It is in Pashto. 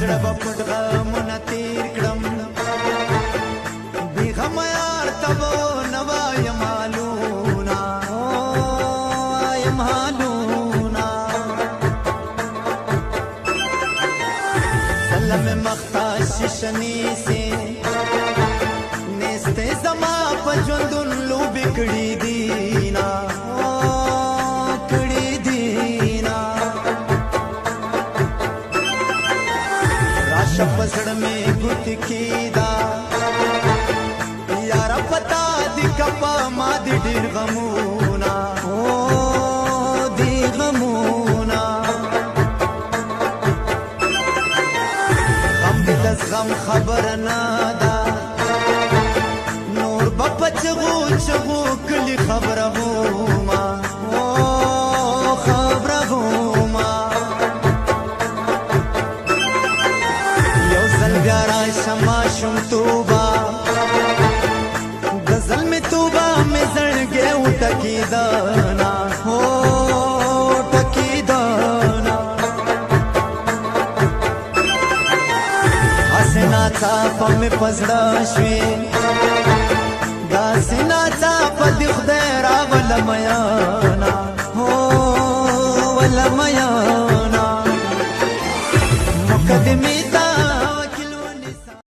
پزړه په پټ غمونه تیر کړم بې غمه یار ته به نه وایم حالونه وایم حالونه زله مې مخته شیشه نیسې نیستې زما په ژوندون لوبې کړي دي نه کړي دي نه راشه په زړه مې ګوتې کېږده یاره پتا دي که په ما دي ډېر غمونه دي غمونه غم دې د زغم خبره نه ده نور به په چغو چغو کلي خبره وما خبره وما یو ځل بیا راشه ماشومتوبه د زلمې توبه مې زړګی وټکېده نه ټکېده نه هسې ناڅاپه مې په زړه شوې داسې ناڅاپه دې خدای راولم یاره